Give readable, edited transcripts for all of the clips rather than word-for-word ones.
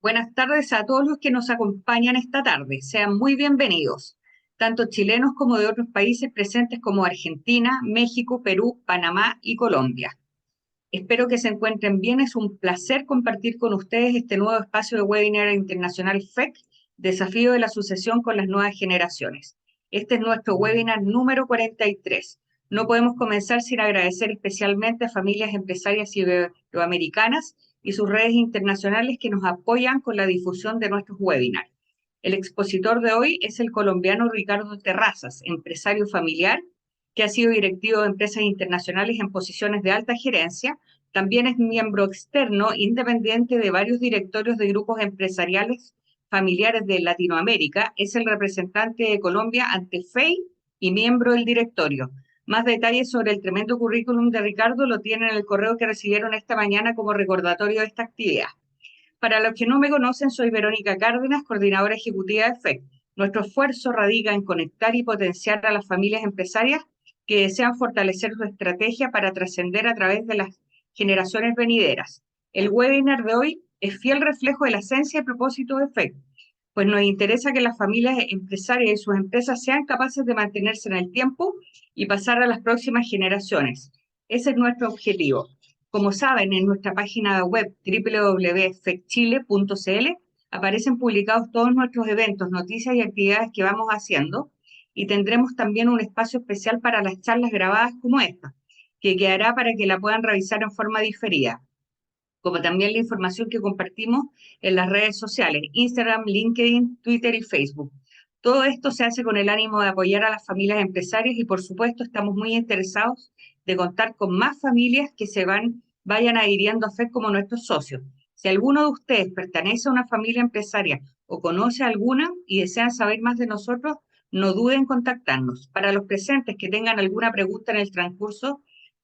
Buenas tardes a todos los que nos acompañan esta tarde. Sean muy bienvenidos, tanto chilenos como de otros países presentes como Argentina, México, Perú, Panamá y Colombia. Espero que se encuentren bien. Es un placer compartir con ustedes este nuevo espacio de webinar internacional FEC, Desafío de la Sucesión con las Nuevas Generaciones. Este es nuestro webinar número 43. No podemos comenzar sin agradecer especialmente a familias empresarias iberoamericanas y sus redes internacionales que nos apoyan con la difusión de nuestros webinars. El expositor de hoy es el colombiano Ricardo Terrazas, empresario familiar, que ha sido directivo de empresas internacionales en posiciones de alta gerencia. También es miembro externo independiente de varios directorios de grupos empresariales familiares de Latinoamérica. Es el representante de Colombia ante FEI y miembro del directorio. Más detalles sobre el tremendo currículum de Ricardo lo tienen en el correo que recibieron esta mañana como recordatorio de esta actividad. Para los que no me conocen, soy Verónica Cárdenas, coordinadora ejecutiva de FEC. Nuestro esfuerzo radica en conectar y potenciar a las familias empresarias que desean fortalecer su estrategia para trascender a través de las generaciones venideras. El webinar de hoy es fiel reflejo de la esencia y propósito de FEC, pues nos interesa que las familias empresarias y sus empresas sean capaces de mantenerse en el tiempo y pasar a las próximas generaciones. Ese es nuestro objetivo. Como saben, en nuestra página web www.fecchile.cl aparecen publicados todos nuestros eventos, noticias y actividades que vamos haciendo, y tendremos también un espacio especial para las charlas grabadas como esta, que quedará para que la puedan revisar en forma diferida, como también la información que compartimos en las redes sociales, Instagram, LinkedIn, Twitter y Facebook. Todo esto se hace con el ánimo de apoyar a las familias empresarias y, por supuesto, estamos muy interesados de contar con más familias que vayan adhiriendo a FEC como nuestros socios. Si alguno de ustedes pertenece a una familia empresaria o conoce alguna y desean saber más de nosotros, no duden en contactarnos. Para los presentes que tengan alguna pregunta en el transcurso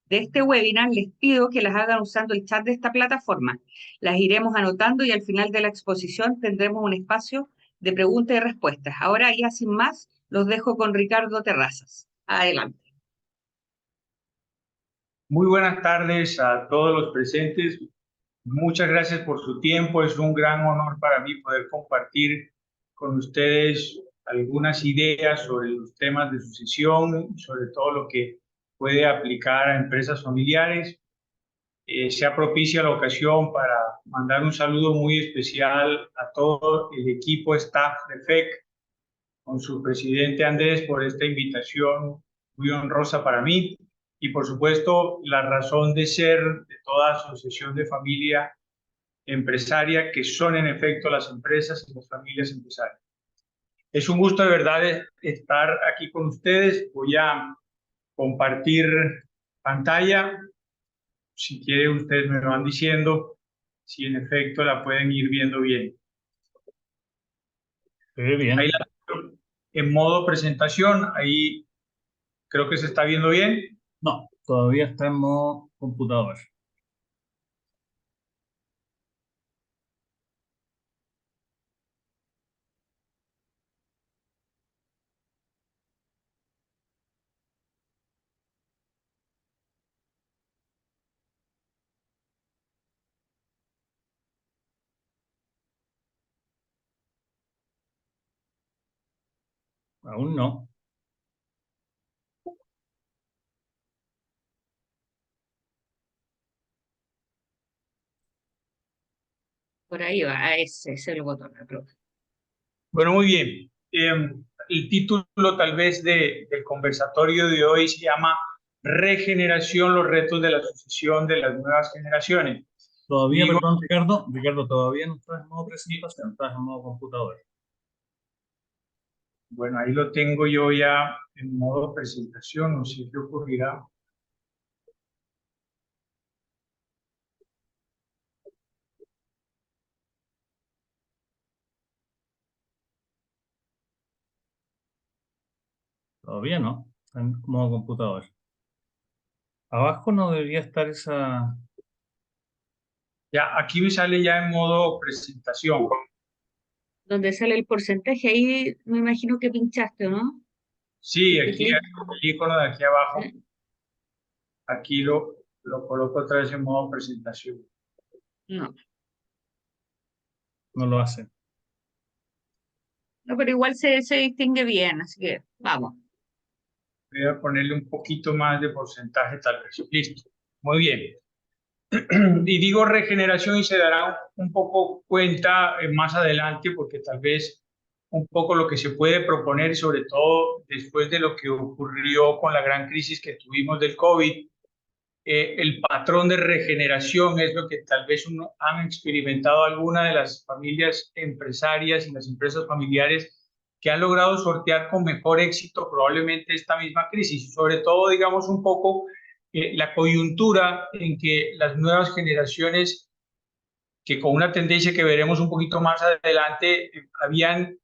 de este webinar, les pido que las hagan usando el chat de esta plataforma. Las iremos anotando y al final de la exposición tendremos un espacio de preguntas y respuestas. Ahora, ya sin más, los dejo con Ricardo Terrazas. Adelante. Muy buenas tardes a todos los presentes. Muchas gracias por su tiempo. Es un gran honor para mí poder compartir con ustedes algunas ideas sobre los temas de sucesión, sobre todo lo que puede aplicar a empresas familiares. Sea propicia la ocasión para mandar un saludo muy especial a todo el equipo staff de FEC, con su presidente Andrés, por esta invitación muy honrosa para mí. Y por supuesto, la razón de ser de toda asociación de familia empresaria, que son en efecto las empresas y las familias empresarias. Es un gusto de verdad estar aquí con ustedes. Voy a compartir pantalla. Si quieren, ustedes me van diciendo si en efecto la pueden ir viendo bien. Bien. Ahí la tengo en modo presentación. Ahí creo que se está viendo bien. No, todavía está en modo computador. Aún no. Por ahí va, ese es el botón. Bueno, muy bien. El título tal vez del conversatorio de hoy se llama Regeneración, los retos de la sucesión de las nuevas generaciones. Todavía, Digo, perdón, Ricardo, todavía no estás en modo presentación, estás en modo computador. bueno, ahí lo tengo yo ya en modo presentación, no sé qué ocurrirá. Todavía no, está en modo computador. Abajo no debería estar esa... Ya, aquí me sale ya en modo presentación. Donde sale el porcentaje, ahí me imagino que pinchaste, ¿no? Sí, Hiciste aquí clic. el icono de aquí abajo, aquí lo coloco otra vez en modo presentación. No. no lo hacen. No, pero igual se distingue bien, así que vamos. Voy a ponerle un poquito más de porcentaje tal vez. Listo. Muy bien. Y digo regeneración y se dará un poco cuenta más adelante porque tal vez un poco lo que se puede proponer, sobre todo después de lo que ocurrió con la gran crisis que tuvimos del COVID, el patrón de regeneración es lo que tal vez han experimentado algunas de las familias empresarias y las empresas familiares que han logrado sortear con mejor éxito probablemente esta misma crisis, sobre todo, digamos, un poco la coyuntura en que las nuevas generaciones, que con una tendencia que veremos un poquito más adelante, habían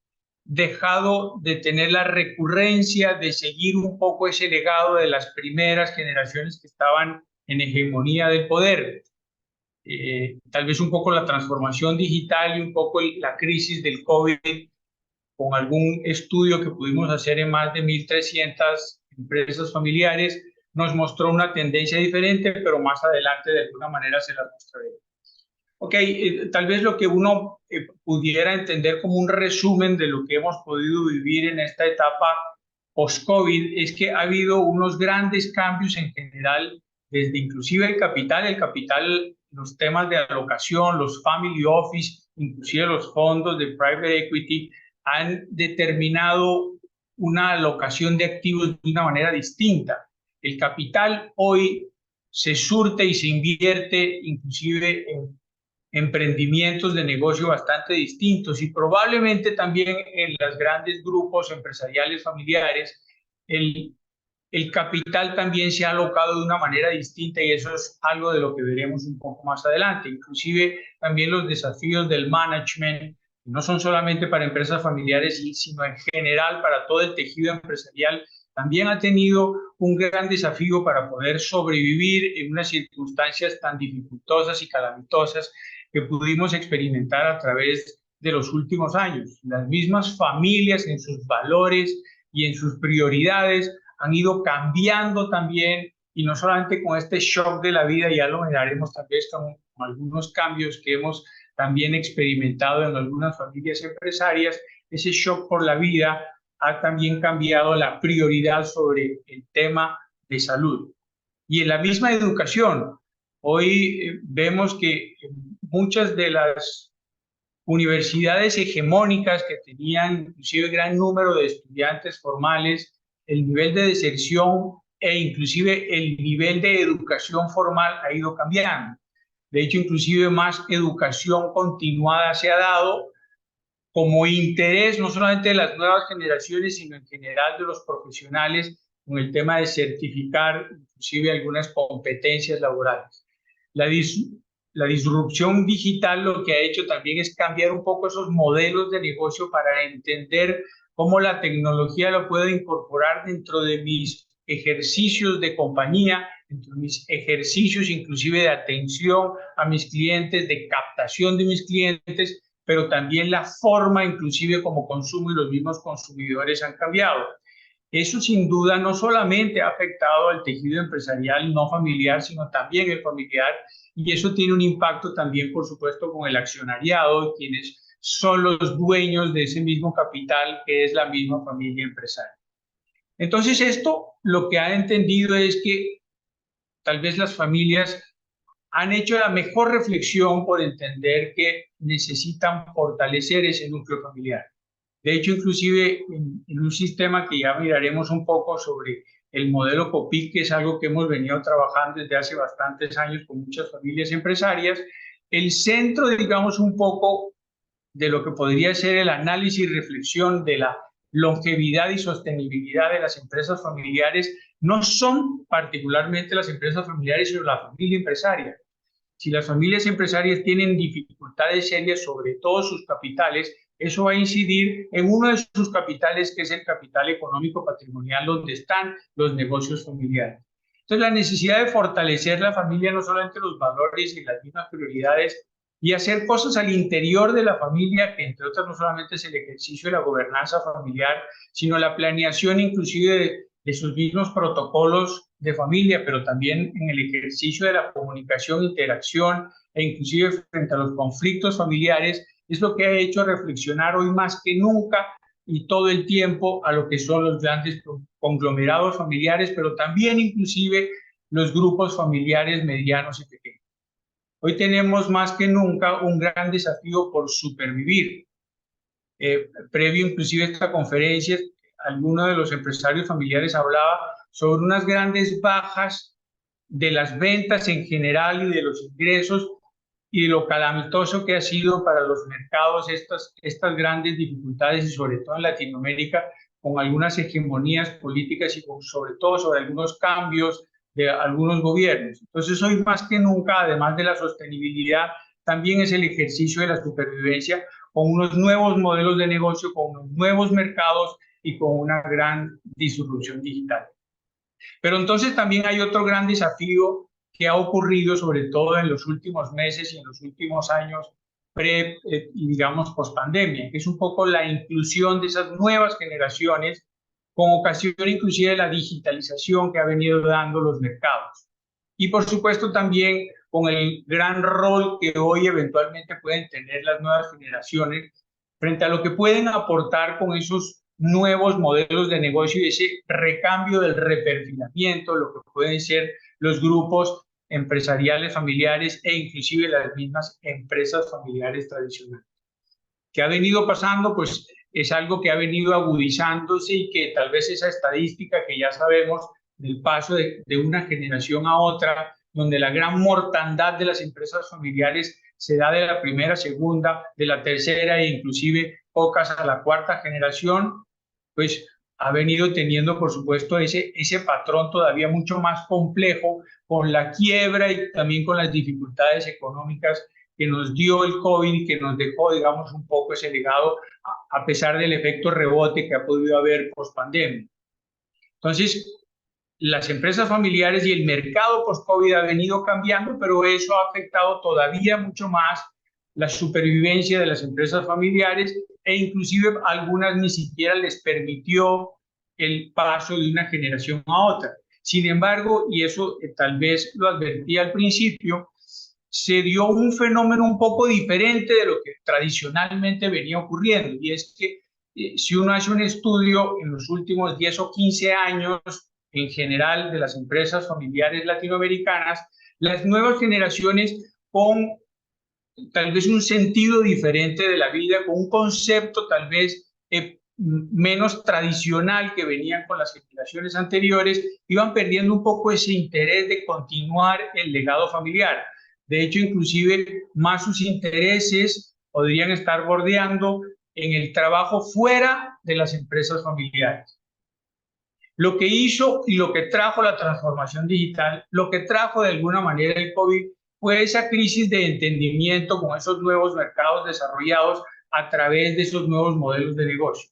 dejado de tener la recurrencia de seguir un poco ese legado de las primeras generaciones que estaban en hegemonía del poder. Tal vez un poco la transformación digital y un poco la crisis del COVID, con algún estudio que pudimos hacer en más de 1.300 empresas familiares, nos mostró una tendencia diferente, pero más adelante de alguna manera se la mostraré. Ok, tal vez lo que uno pudiera entender como un resumen de lo que hemos podido vivir en esta etapa post-COVID es que ha habido unos grandes cambios en general, desde inclusive el capital, los temas de alocación, los family office, inclusive los fondos de private equity, han determinado una alocación de activos de una manera distinta. El capital hoy se surte y se invierte inclusive en emprendimientos de negocio bastante distintos y probablemente también en los grandes grupos empresariales familiares el capital también se ha alocado de una manera distinta y eso es algo de lo que veremos un poco más adelante. Inclusive también los desafíos del management no son solamente para empresas familiares, sino en general para todo el tejido empresarial. También ha tenido un gran desafío para poder sobrevivir en unas circunstancias tan dificultosas y calamitosas que pudimos experimentar a través de los últimos años. Las mismas familias en sus valores y en sus prioridades han ido cambiando también, y no solamente con este shock de la vida, ya lo miraremos tal vez con algunos cambios que hemos también experimentado en algunas familias empresarias, ese shock por la vida ha también cambiado la prioridad sobre el tema de salud. Y en la misma educación, hoy vemos que muchas de las universidades hegemónicas que tenían inclusive gran número de estudiantes formales, el nivel de deserción e inclusive el nivel de educación formal ha ido cambiando. De hecho, inclusive más educación continuada se ha dado como interés no solamente de las nuevas generaciones, sino en general de los profesionales con el tema de certificar inclusive algunas competencias laborales. La disrupción digital lo que ha hecho también es cambiar un poco esos modelos de negocio para entender cómo la tecnología lo puede incorporar dentro de mis ejercicios de compañía, dentro de mis ejercicios inclusive de atención a mis clientes, de captación de mis clientes, pero también la forma inclusive como consumo y los mismos consumidores han cambiado. Eso sin duda no solamente ha afectado al tejido empresarial no familiar, sino también el familiar, y eso tiene un impacto también, por supuesto, con el accionariado, quienes son los dueños de ese mismo capital que es la misma familia empresaria. Entonces esto lo que ha entendido es que tal vez las familias han hecho la mejor reflexión por entender que necesitan fortalecer ese núcleo familiar. De hecho, inclusive en un sistema que ya miraremos un poco sobre el modelo COPIC, que es algo que hemos venido trabajando desde hace bastantes años con muchas familias empresarias, el centro, digamos, un poco de lo que podría ser el análisis y reflexión de la longevidad y sostenibilidad de las empresas familiares no son particularmente las empresas familiares, sino la familia empresaria. Si las familias empresarias tienen dificultades serias sobre todos sus capitales, eso va a incidir en uno de sus capitales, que es el capital económico patrimonial, donde están los negocios familiares. Entonces, la necesidad de fortalecer la familia, no solamente los valores y las mismas prioridades, y hacer cosas al interior de la familia, que entre otras no solamente es el ejercicio de la gobernanza familiar, sino la planeación inclusive de sus mismos protocolos de familia, pero también en el ejercicio de la comunicación, interacción e inclusive frente a los conflictos familiares, es lo que ha hecho reflexionar hoy más que nunca y todo el tiempo a lo que son los grandes conglomerados familiares, pero también inclusive los grupos familiares medianos y pequeños. Hoy tenemos más que nunca un gran desafío por supervivir. Previo inclusive a esta conferencia, alguno de los empresarios familiares hablaba sobre unas grandes bajas de las ventas en general y de los ingresos y de lo calamitoso que ha sido para los mercados estas grandes dificultades y sobre todo en Latinoamérica con algunas hegemonías políticas y sobre todo sobre algunos cambios de algunos gobiernos. Entonces hoy más que nunca, además de la sostenibilidad, también es el ejercicio de la supervivencia con unos nuevos modelos de negocio, con unos nuevos mercados y con una gran disrupción digital. Pero entonces también hay otro gran desafío que ha ocurrido sobre todo en los últimos meses y en los últimos años digamos post-pandemia, que es un poco la inclusión de esas nuevas generaciones con ocasión inclusive de la digitalización que ha venido dando los mercados. Y por supuesto también con el gran rol que hoy eventualmente pueden tener las nuevas generaciones frente a lo que pueden aportar con esos nuevos modelos de negocio y ese recambio del reperfilamiento, lo que pueden ser los grupos empresariales familiares e inclusive las mismas empresas familiares tradicionales. ¿Qué ha venido pasando? Pues es algo que ha venido agudizándose y que tal vez esa estadística que ya sabemos del paso de una generación a otra, donde la gran mortandad de las empresas familiares se da de la primera, segunda, de la tercera e inclusive pocas a la cuarta generación, pues ha venido teniendo, por supuesto, ese patrón todavía mucho más complejo con la quiebra y también con las dificultades económicas que nos dio el COVID y que nos dejó, digamos, un poco ese legado a pesar del efecto rebote que ha podido haber post-pandemia. Entonces, las empresas familiares y el mercado post-COVID ha venido cambiando, pero eso ha afectado todavía mucho más la supervivencia de las empresas familiares e inclusive algunas ni siquiera les permitió el paso de una generación a otra. Sin embargo, y eso tal vez lo advertí al principio, se dio un fenómeno un poco diferente de lo que tradicionalmente venía ocurriendo, y es que si uno hace un estudio en los últimos 10 o 15 años, en general de las empresas familiares latinoamericanas, las nuevas generaciones con tal vez un sentido diferente de la vida, con un concepto tal vez menos tradicional que venían con las generaciones anteriores, iban perdiendo un poco ese interés de continuar el legado familiar. De hecho, inclusive más sus intereses podrían estar bordeando en el trabajo fuera de las empresas familiares. Lo que hizo y lo que trajo la transformación digital, lo que trajo de alguna manera el COVID, fue esa crisis de entendimiento con esos nuevos mercados desarrollados a través de esos nuevos modelos de negocio.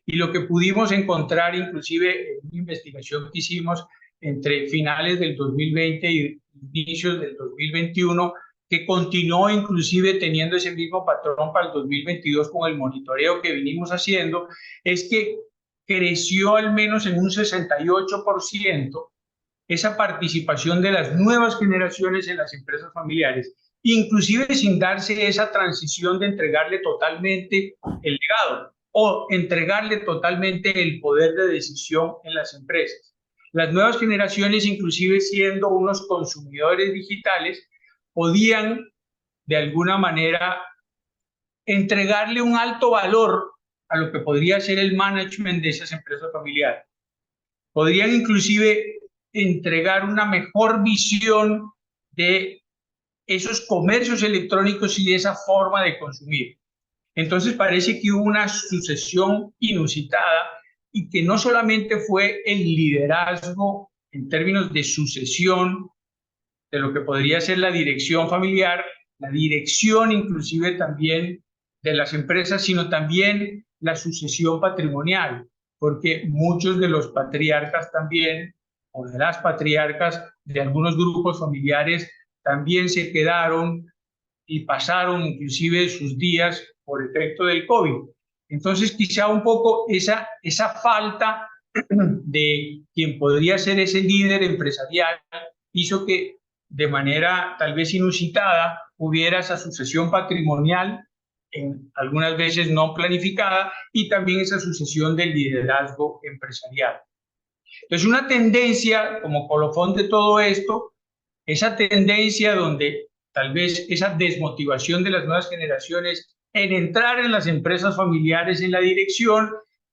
Y lo que pudimos encontrar, inclusive en una investigación que hicimos entre finales del 2020 y inicios del 2021, que continuó inclusive teniendo ese mismo patrón para el 2022 con el monitoreo que vinimos haciendo, es que creció al menos en un 68% esa participación de las nuevas generaciones en las empresas familiares, inclusive sin darse esa transición de entregarle totalmente el legado o entregarle totalmente el poder de decisión en las empresas. Las nuevas generaciones, inclusive siendo unos consumidores digitales, podían de alguna manera entregarle un alto valor a lo que podría ser el management de esas empresas familiares. Podrían inclusive entregar una mejor visión de esos comercios electrónicos y de esa forma de consumir. Entonces parece que hubo una sucesión inusitada y que no solamente fue el liderazgo en términos de sucesión de lo que podría ser la dirección familiar, la dirección inclusive también de las empresas, sino también la sucesión patrimonial, porque muchos de los patriarcas también, o de las patriarcas de algunos grupos familiares, también se quedaron y pasaron inclusive sus días por efecto del COVID. Entonces quizá un poco esa falta de quien podría ser ese líder empresarial hizo que de manera tal vez inusitada hubiera esa sucesión patrimonial algunas veces no planificada, y también esa sucesión del liderazgo empresarial. Entonces, una tendencia como colofón de todo esto, esa tendencia donde tal vez esa desmotivación de las nuevas generaciones en entrar en las empresas familiares en la dirección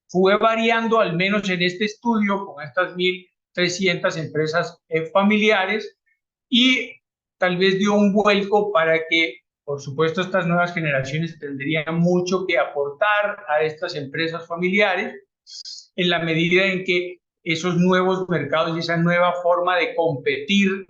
fue variando, al menos en este estudio, con estas 1.300 empresas familiares, y tal vez dio un vuelco para que, por supuesto, estas nuevas generaciones tendrían mucho que aportar a estas empresas familiares en la medida en que esos nuevos mercados y esa nueva forma de competir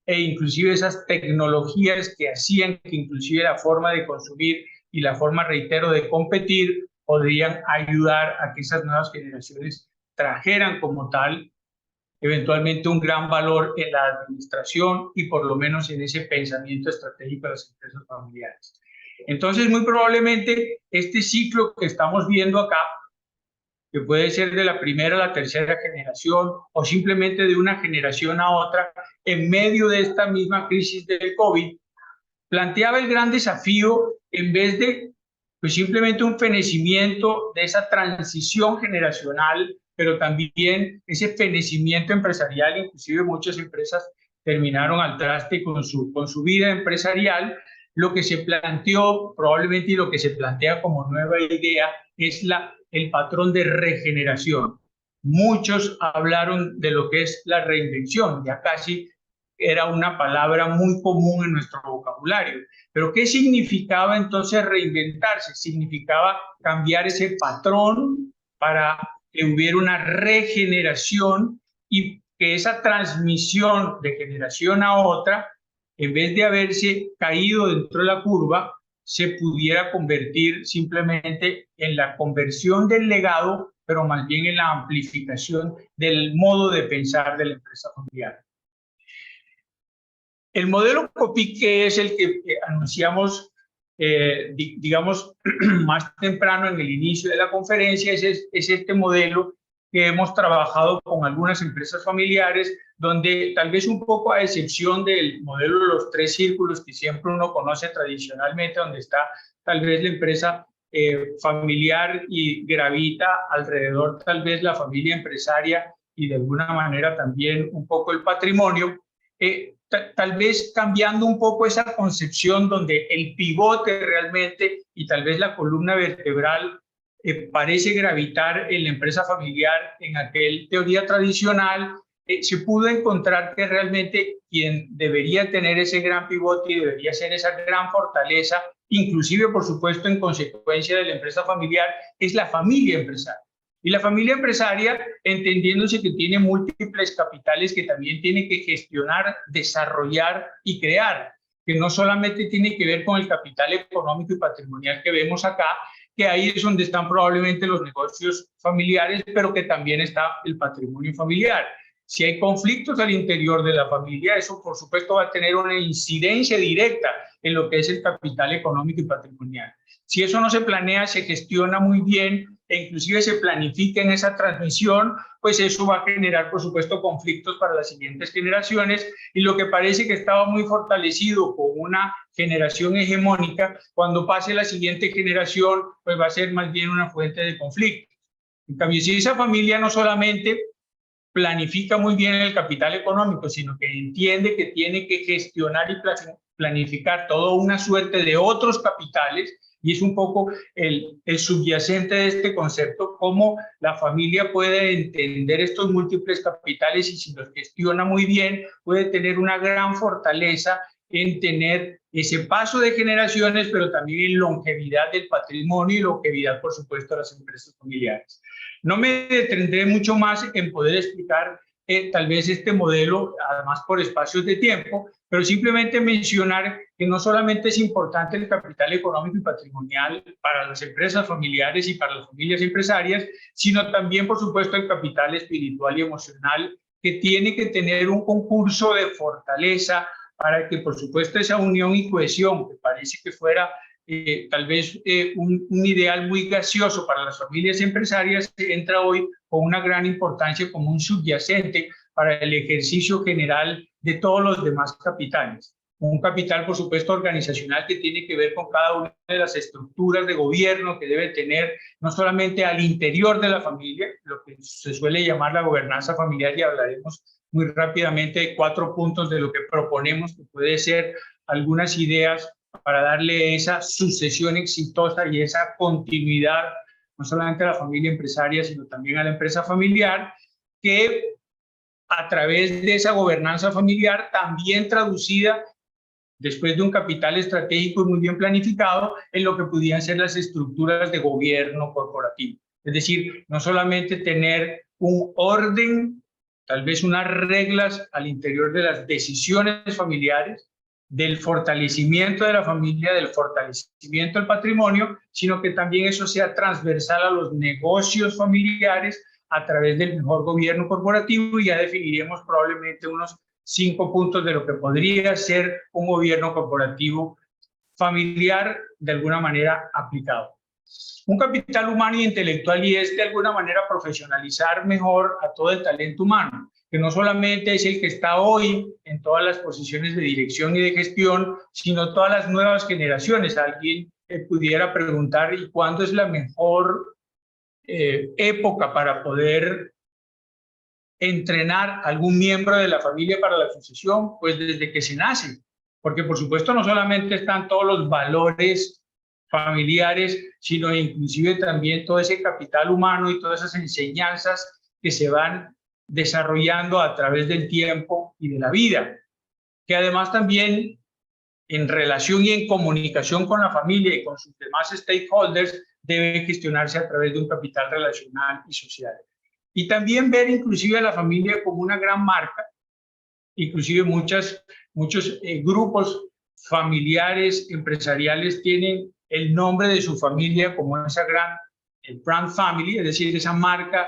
e inclusive esas tecnologías que hacían que inclusive la forma de consumir y la forma, reitero, de competir podrían ayudar a que esas nuevas generaciones trajeran como tal eventualmente un gran valor en la administración y por lo menos en ese pensamiento estratégico de las empresas familiares. Entonces, muy probablemente este ciclo que estamos viendo acá, que puede ser de la primera a la tercera generación o simplemente de una generación a otra, en medio de esta misma crisis del COVID, planteaba el gran desafío, en vez de pues, simplemente un fenecimiento de esa transición generacional, pero también ese fenecimiento empresarial. Inclusive muchas empresas terminaron al traste con su vida empresarial. Lo que se planteó probablemente y lo que se plantea como nueva idea es el patrón de regeneración. Muchos hablaron de lo que es la reinvención, ya casi era una palabra muy común en nuestro vocabulario. Pero ¿qué significaba entonces reinventarse? Significaba cambiar ese patrón para que hubiera una regeneración y que esa transmisión de generación a otra, en vez de haberse caído dentro de la curva, se pudiera convertir simplemente en la conversión del legado, pero más bien en la amplificación del modo de pensar de la empresa familiar. El modelo COPIC, que es el que anunciamos, digamos, más temprano en el inicio de la conferencia, es este modelo que hemos trabajado con algunas empresas familiares, donde tal vez un poco a excepción del modelo de los 3 círculos que siempre uno conoce tradicionalmente, donde está tal vez la empresa familiar y gravita alrededor tal vez la familia empresaria y de alguna manera también un poco el patrimonio, tal vez cambiando un poco esa concepción donde el pivote realmente y tal vez la columna vertebral parece gravitar en la empresa familiar, en aquel teoría tradicional, se pudo encontrar que realmente quien debería tener ese gran pivote y debería ser esa gran fortaleza, inclusive por supuesto en consecuencia de la empresa familiar, es la familia empresaria. Y la familia empresaria, entendiéndose que tiene múltiples capitales que también tiene que gestionar, desarrollar y crear, que no solamente tiene que ver con el capital económico y patrimonial que vemos acá, que ahí es donde están probablemente los negocios familiares, pero que también está el patrimonio familiar. Si hay conflictos al interior de la familia, eso por supuesto va a tener una incidencia directa en lo que es el capital económico y patrimonial. Si eso no se planea, se gestiona muy bien, e inclusive se planifica en esa transmisión, pues eso va a generar, por supuesto, conflictos para las siguientes generaciones, y lo que parece que estaba muy fortalecido con una generación hegemónica, cuando pase la siguiente generación, pues va a ser más bien una fuente de conflicto. En cambio, si esa familia no solamente planifica muy bien el capital económico, sino que entiende que tiene que gestionar y planificar toda una suerte de otros capitales, y es un poco el subyacente de este concepto, cómo la familia puede entender estos múltiples capitales y si los gestiona muy bien, puede tener una gran fortaleza en tener ese paso de generaciones, pero también en longevidad del patrimonio y longevidad, por supuesto, de las empresas familiares. No me detendré mucho más en poder explicar tal vez este modelo, además por espacios de tiempo, pero simplemente mencionar que no solamente es importante el capital económico y patrimonial para las empresas familiares y para las familias empresarias, sino también, por supuesto, el capital espiritual y emocional, que tiene que tener un concurso de fortaleza para que, por supuesto, esa unión y cohesión, que parece que fuera tal vez un ideal muy gaseoso para las familias empresarias, entra hoy con una gran importancia como un subyacente para el ejercicio general de todos los demás capitales. Un capital, por supuesto, organizacional que tiene que ver con cada una de las estructuras de gobierno que debe tener, no solamente al interior de la familia, lo que se suele llamar la gobernanza familiar, y hablaremos muy rápidamente de 4 puntos de lo que proponemos, que puede ser algunas ideas para darle esa sucesión exitosa y esa continuidad, no solamente a la familia empresaria, sino también a la empresa familiar, que a través de esa gobernanza familiar, también traducida después de un capital estratégico muy bien planificado, en lo que podían ser las estructuras de gobierno corporativo. Es decir, no solamente tener un orden, tal vez unas reglas al interior de las decisiones familiares, del fortalecimiento de la familia, del fortalecimiento del patrimonio, sino que también eso sea transversal a los negocios familiares a través del mejor gobierno corporativo, y ya definiremos probablemente unos 5 puntos de lo que podría ser un gobierno corporativo familiar de alguna manera aplicado. Un capital humano y intelectual, y es de alguna manera profesionalizar mejor a todo el talento humano, que no solamente es el que está hoy en todas las posiciones de dirección y de gestión, sino todas las nuevas generaciones. Alguien pudiera preguntar, ¿y cuándo es la mejor época para poder entrenar a algún miembro de la familia para la sucesión? Pues desde que se nace, porque por supuesto no solamente están todos los valores familiares, sino inclusive también todo ese capital humano y todas esas enseñanzas que se van desarrollando a través del tiempo y de la vida, que además también en relación y en comunicación con la familia y con sus demás stakeholders debe gestionarse a través de un capital relacional y social. Y también ver inclusive a la familia como una gran marca, inclusive muchos grupos familiares, empresariales tienen el nombre de su familia como esa gran brand family, es decir, esa marca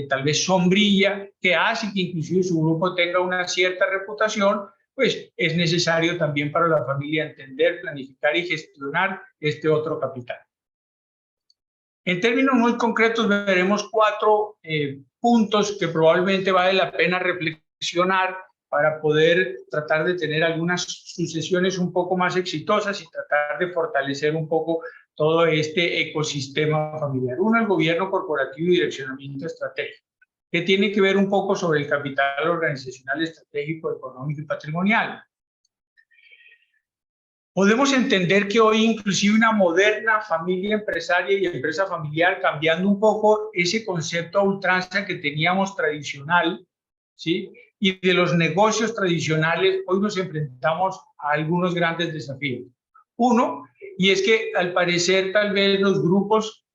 tal vez sombrilla que hace que inclusive su grupo tenga una cierta reputación. Pues es necesario también para la familia entender, planificar y gestionar este otro capital. En términos muy concretos veremos 4 puntos que probablemente vale la pena reflexionar para poder tratar de tener algunas sucesiones un poco más exitosas y tratar de fortalecer un poco todo este ecosistema familiar. Uno, el gobierno corporativo y direccionamiento estratégico, que tiene que ver un poco sobre el capital organizacional, estratégico, económico y patrimonial. Podemos entender que hoy inclusive una moderna familia empresaria y empresa familiar, cambiando un poco ese concepto a ultranza que teníamos tradicional, ¿sí? Y de los negocios tradicionales, hoy nos enfrentamos a algunos grandes desafíos. Uno, y es que al parecer tal vez los grupos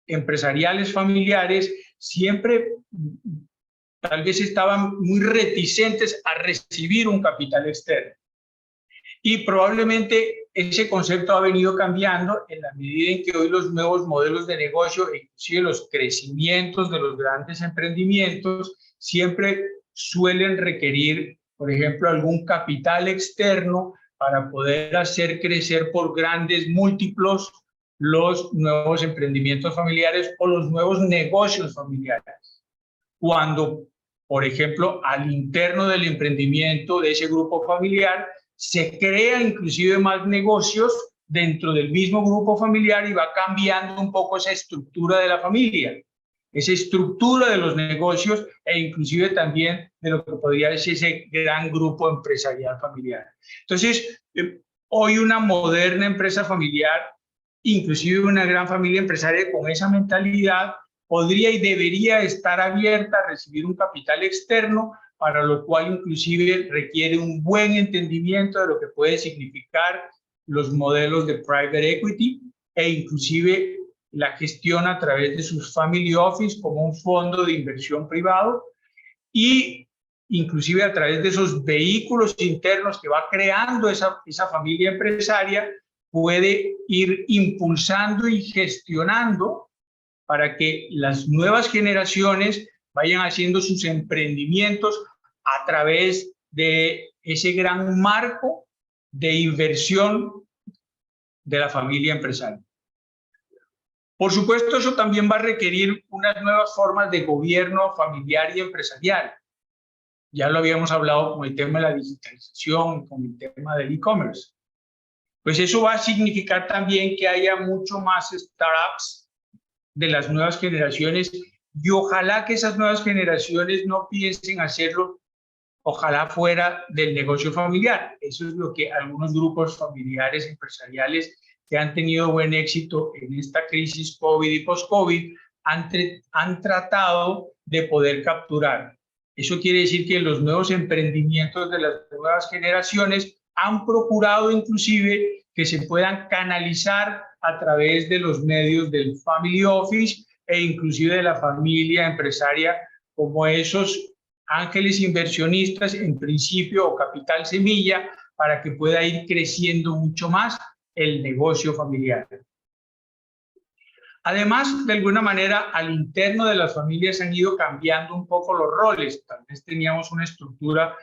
empresariales familiares siempre tal vez estaban muy reticentes a recibir un capital externo. Y probablemente ese concepto ha venido cambiando en la medida en que hoy los nuevos modelos de negocio, inclusive los crecimientos de los grandes emprendimientos, siempre suelen requerir, por ejemplo, algún capital externo para poder hacer crecer por grandes múltiplos los nuevos emprendimientos familiares o los nuevos negocios familiares. Cuando, por ejemplo, al interno del emprendimiento de ese grupo familiar se crea inclusive más negocios dentro del mismo grupo familiar y va cambiando un poco esa estructura de la familia, esa estructura de los negocios e inclusive también de lo que podría ser ese gran grupo empresarial familiar. Entonces, hoy una moderna empresa familiar, inclusive una gran familia empresaria con esa mentalidad, podría y debería estar abierta a recibir un capital externo, para lo cual inclusive requiere un buen entendimiento de lo que puede significar los modelos de private equity e inclusive la gestión a través de sus family office como un fondo de inversión privado, y inclusive a través de esos vehículos internos que va creando esa familia empresaria, puede ir impulsando y gestionando para que las nuevas generaciones vayan haciendo sus emprendimientos a través de ese gran marco de inversión de la familia empresaria. Por supuesto, eso también va a requerir unas nuevas formas de gobierno familiar y empresarial. Ya lo habíamos hablado con el tema de la digitalización, con el tema del e-commerce. Pues eso va a significar también que haya mucho más startups de las nuevas generaciones, y ojalá que esas nuevas generaciones no piensen hacerlo, ojalá fuera del negocio familiar. Eso es lo que algunos grupos familiares empresariales que han tenido buen éxito en esta crisis COVID y post-COVID han tratado de poder capturar. Eso quiere decir que los nuevos emprendimientos de las nuevas generaciones han procurado inclusive que se puedan canalizar a través de los medios del family office e inclusive de la familia empresaria, como esos ángeles inversionistas en principio o capital semilla, para que pueda ir creciendo mucho más el negocio familiar. Además, de alguna manera, al interno de las familias han ido cambiando un poco los roles. Tal vez teníamos una estructura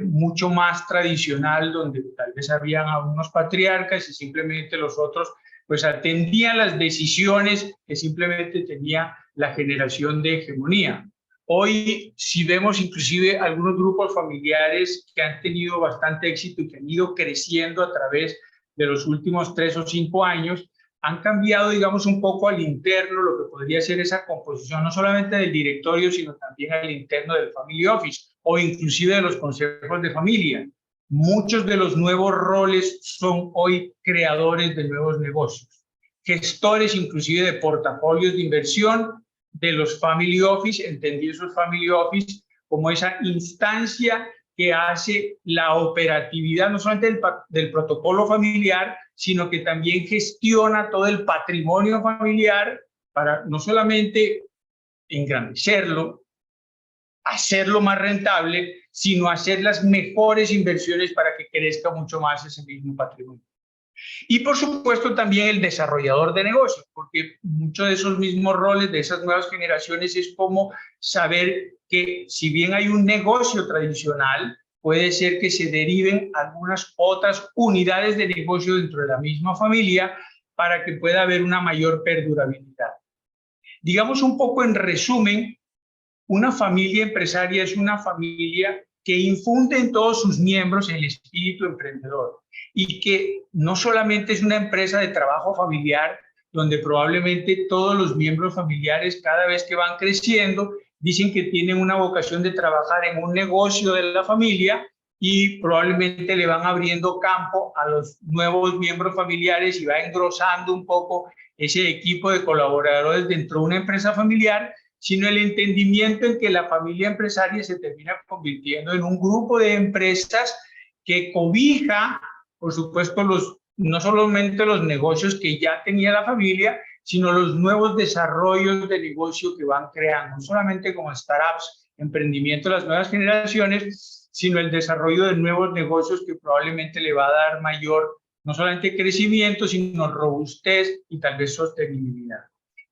mucho más tradicional, donde tal vez habían algunos patriarcas y simplemente los otros pues atendían las decisiones que simplemente tenía la generación de hegemonía. Hoy, si vemos inclusive algunos grupos familiares que han tenido bastante éxito y que han ido creciendo a través de los últimos 3 o 5 años, han cambiado, digamos, un poco al interno lo que podría ser esa composición, no solamente del directorio, sino también al interno del family office o inclusive de los consejos de familia. Muchos de los nuevos roles son hoy creadores de nuevos negocios, gestores inclusive de portafolios de inversión de los family office, entendí esos family office como esa instancia que hace la operatividad no solamente del protocolo familiar, sino que también gestiona todo el patrimonio familiar para no solamente engrandecerlo, hacerlo más rentable, sino hacer las mejores inversiones para que crezca mucho más ese mismo patrimonio. Y por supuesto también el desarrollador de negocios, porque muchos de esos mismos roles de esas nuevas generaciones es como saber que si bien hay un negocio tradicional, puede ser que se deriven algunas otras unidades de negocio dentro de la misma familia para que pueda haber una mayor perdurabilidad. Digamos un poco en resumen, una familia empresaria es una familia que infunde en todos sus miembros el espíritu emprendedor y que no solamente es una empresa de trabajo familiar donde probablemente todos los miembros familiares cada vez que van creciendo dicen que tienen una vocación de trabajar en un negocio de la familia y probablemente le van abriendo campo a los nuevos miembros familiares y va engrosando un poco ese equipo de colaboradores dentro de una empresa familiar, sino el entendimiento en que la familia empresaria se termina convirtiendo en un grupo de empresas que cobija, por supuesto, no solamente los negocios que ya tenía la familia, sino los nuevos desarrollos de negocio que van creando, no solamente como startups, emprendimiento de las nuevas generaciones, sino el desarrollo de nuevos negocios que probablemente le va a dar mayor, no solamente crecimiento, sino robustez y tal vez sostenibilidad.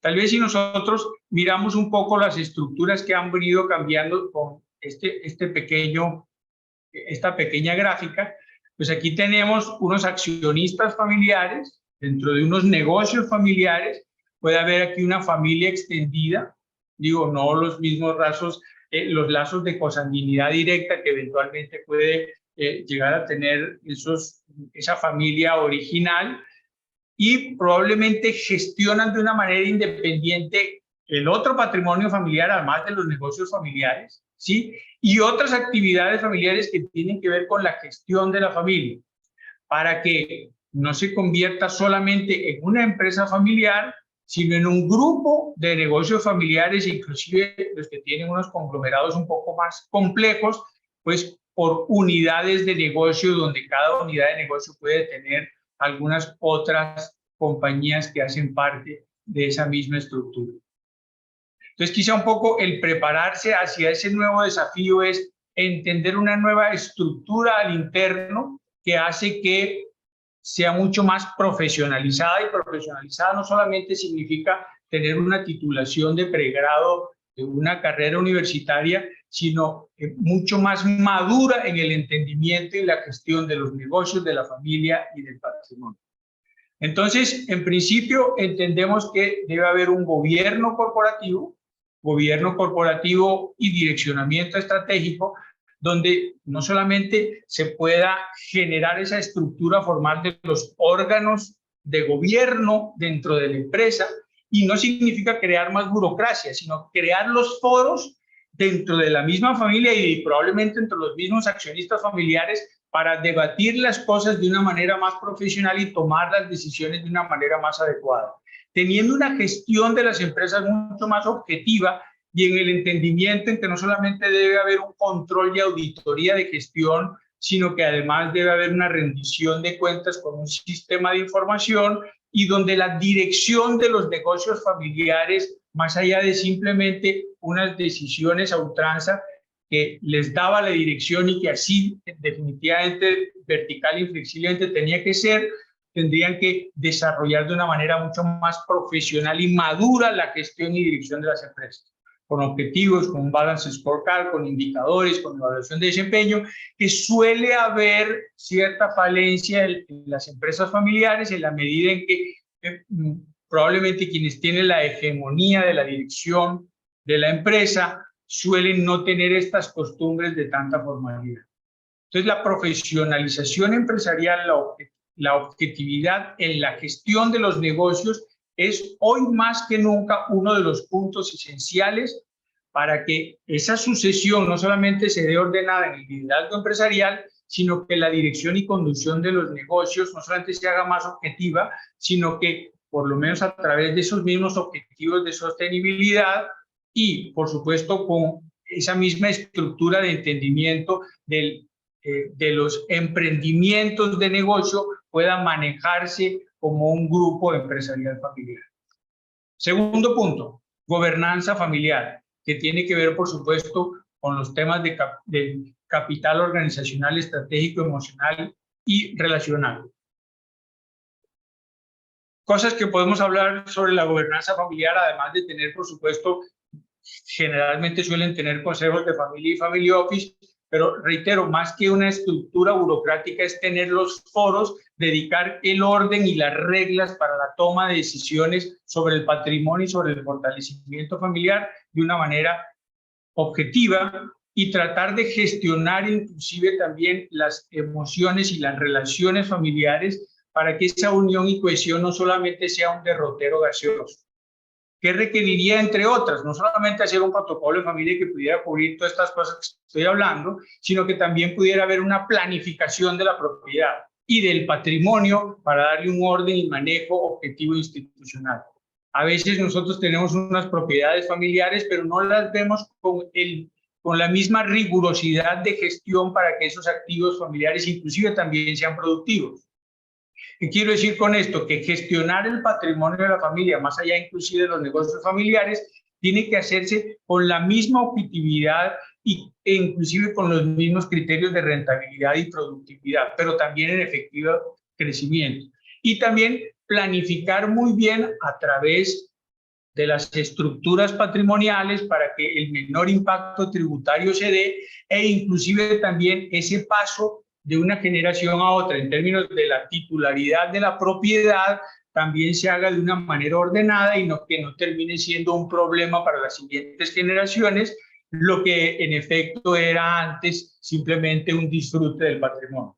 Tal vez si nosotros miramos un poco las estructuras que han venido cambiando con esta pequeña gráfica, pues aquí tenemos unos accionistas familiares dentro de unos negocios familiares. Puede haber aquí una familia extendida, digo, no los mismos los lazos de consanguinidad directa que eventualmente puede llegar a tener esa familia original, y probablemente gestionan de una manera independiente el otro patrimonio familiar, además de los negocios familiares, ¿sí? Y otras actividades familiares que tienen que ver con la gestión de la familia, para que no se convierta solamente en una empresa familiar, sino en un grupo de negocios familiares, inclusive los que tienen unos conglomerados un poco más complejos, pues por unidades de negocio, donde cada unidad de negocio puede tener algunas otras compañías que hacen parte de esa misma estructura. Entonces, quizá un poco el prepararse hacia ese nuevo desafío es entender una nueva estructura al interno que hace que sea mucho más profesionalizada, y profesionalizada no solamente significa tener una titulación de pregrado de una carrera universitaria, sino mucho más madura en el entendimiento y la gestión de los negocios, de la familia y del patrimonio. Entonces, en principio, entendemos que debe haber un gobierno corporativo y direccionamiento estratégico, donde no solamente se pueda generar esa estructura formal de los órganos de gobierno dentro de la empresa, y no significa crear más burocracia, sino crear los foros dentro de la misma familia y probablemente entre los mismos accionistas familiares para debatir las cosas de una manera más profesional y tomar las decisiones de una manera más adecuada, teniendo una gestión de las empresas mucho más objetiva y en el entendimiento en que no solamente debe haber un control y auditoría de gestión, sino que además debe haber una rendición de cuentas con un sistema de información y donde la dirección de los negocios familiares, más allá de simplemente unas decisiones a ultranza que les daba la dirección y que así definitivamente vertical y flexiblemente tenía que ser, tendrían que desarrollar de una manera mucho más profesional y madura la gestión y dirección de las empresas, con objetivos, con un balance scorecard, con indicadores, con evaluación de desempeño, que suele haber cierta falencia en las empresas familiares en la medida en que probablemente quienes tienen la hegemonía de la dirección de la empresa suelen no tener estas costumbres de tanta formalidad. Entonces, la profesionalización empresarial, la objetividad en la gestión de los negocios es hoy más que nunca uno de los puntos esenciales para que esa sucesión no solamente se dé ordenada en el liderazgo empresarial, sino que la dirección y conducción de los negocios no solamente se haga más objetiva, sino que por lo menos a través de esos mismos objetivos de sostenibilidad y, por supuesto, con esa misma estructura de entendimiento de los emprendimientos de negocio pueda manejarse como un grupo empresarial familiar. Segundo punto, gobernanza familiar, que tiene que ver, por supuesto, con los temas de capital organizacional, estratégico, emocional y relacional. Cosas que podemos hablar sobre la gobernanza familiar, además de tener, por supuesto, generalmente suelen tener consejos de familia y family office, pero reitero, más que una estructura burocrática es tener los foros, dedicar el orden y las reglas para la toma de decisiones sobre el patrimonio y sobre el fortalecimiento familiar de una manera objetiva y tratar de gestionar inclusive también las emociones y las relaciones familiares para que esa unión y cohesión no solamente sea un derrotero gaseoso. ¿Qué requeriría, entre otras? No solamente hacer un protocolo de familia que pudiera cubrir todas estas cosas que estoy hablando, sino que también pudiera haber una planificación de la propiedad y del patrimonio para darle un orden y manejo objetivo institucional. A veces nosotros tenemos unas propiedades familiares, pero no las vemos con la misma rigurosidad de gestión para que esos activos familiares inclusive también sean productivos. ¿Qué quiero decir con esto? Que gestionar el patrimonio de la familia, más allá inclusive de los negocios familiares, tiene que hacerse con la misma objetividad e inclusive con los mismos criterios de rentabilidad y productividad, pero también en efectivo crecimiento. Y también planificar muy bien a través de las estructuras patrimoniales para que el menor impacto tributario se dé e inclusive también ese paso de una generación a otra en términos de la titularidad de la propiedad también se haga de una manera ordenada y que no termine siendo un problema para las siguientes generaciones, lo que en efecto era antes simplemente un disfrute del patrimonio.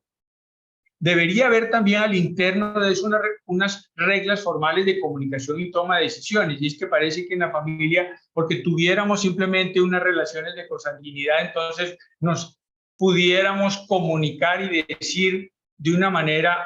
Debería haber también al interno de eso unas reglas formales de comunicación y toma de decisiones, y es que parece que en la familia, porque tuviéramos simplemente unas relaciones de consanguinidad, entonces nos pudiéramos comunicar y decir de una manera,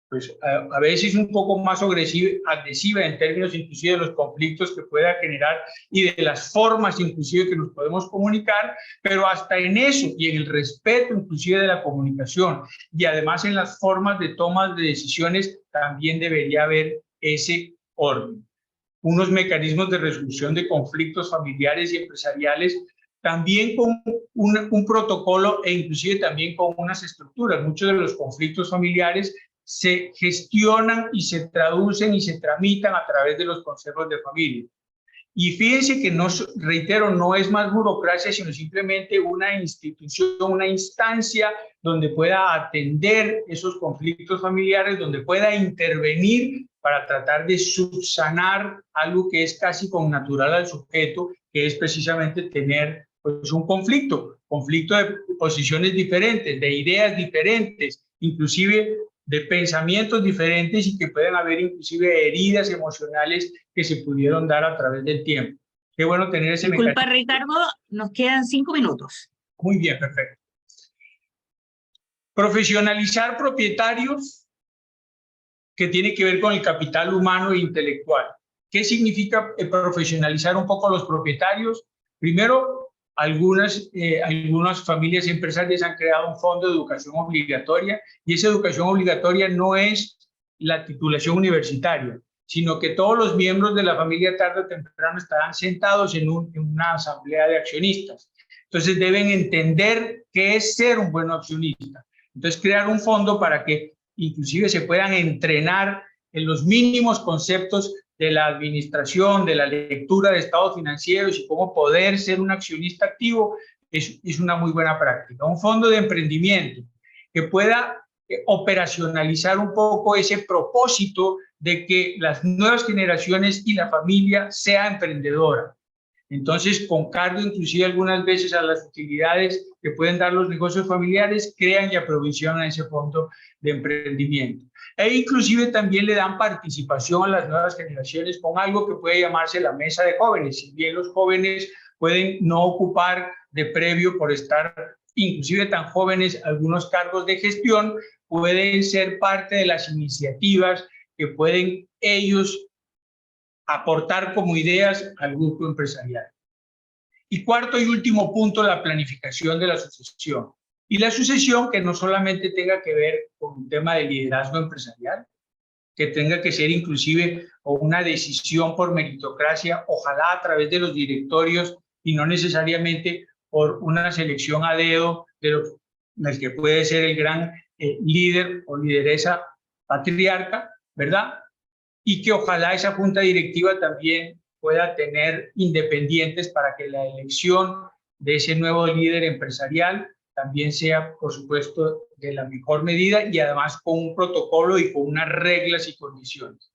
pues a veces un poco más agresiva en términos inclusive de los conflictos que pueda generar y de las formas inclusive que nos podemos comunicar, pero hasta en eso y en el respeto inclusive de la comunicación y además en las formas de toma de decisiones también debería haber ese orden. Unos mecanismos de resolución de conflictos familiares y empresariales también con un protocolo e inclusive también con unas estructuras. Muchos de los conflictos familiares se gestionan y se traducen y se tramitan a través de los consejos de familia. Y fíjense que, no, reitero, no es más burocracia, sino simplemente una institución, una instancia donde pueda atender esos conflictos familiares, donde pueda intervenir para tratar de subsanar algo que es casi connatural al sujeto, que es precisamente tener pues un conflicto de posiciones diferentes, de ideas diferentes, inclusive de pensamientos diferentes, y que pueden haber inclusive heridas emocionales que se pudieron dar a través del tiempo. Qué bueno tener ese mecanismo. Disculpa, Ricardo, nos quedan 5 minutos. Muy bien, perfecto. Profesionalizar propietarios, que tiene que ver con el capital humano e intelectual. ¿Qué significa profesionalizar un poco a los propietarios? Primero, algunas familias empresariales han creado un fondo de educación obligatoria, y esa educación obligatoria no es la titulación universitaria, sino que todos los miembros de la familia tarde o temprano estarán sentados en una asamblea de accionistas. Entonces deben entender qué es ser un buen accionista. Entonces crear un fondo para que inclusive se puedan entrenar en los mínimos conceptos de la administración, de la lectura de estados financieros y cómo poder ser un accionista activo, es una muy buena práctica. Un fondo de emprendimiento que pueda operacionalizar un poco ese propósito de que las nuevas generaciones y la familia sea emprendedora. Entonces, con cargo inclusive algunas veces a las utilidades que pueden dar los negocios familiares, crean y aprovisionan ese fondo de emprendimiento. E inclusive también le dan participación a las nuevas generaciones con algo que puede llamarse la mesa de jóvenes. Si bien los jóvenes pueden no ocupar de previo por estar inclusive tan jóvenes algunos cargos de gestión, pueden ser parte de las iniciativas que pueden ellos aportar como ideas al grupo empresarial. Y cuarto y último punto, la planificación de la sucesión. Y la sucesión que no solamente tenga que ver con un tema de liderazgo empresarial, que tenga que ser inclusive una decisión por meritocracia, ojalá a través de los directorios y no necesariamente por una selección a dedo de el que puede ser el gran líder o lideresa patriarca, ¿verdad? Y que ojalá esa junta directiva también pueda tener independientes para que la elección de ese nuevo líder empresarial también sea, por supuesto, de la mejor medida y además con un protocolo y con unas reglas y condiciones.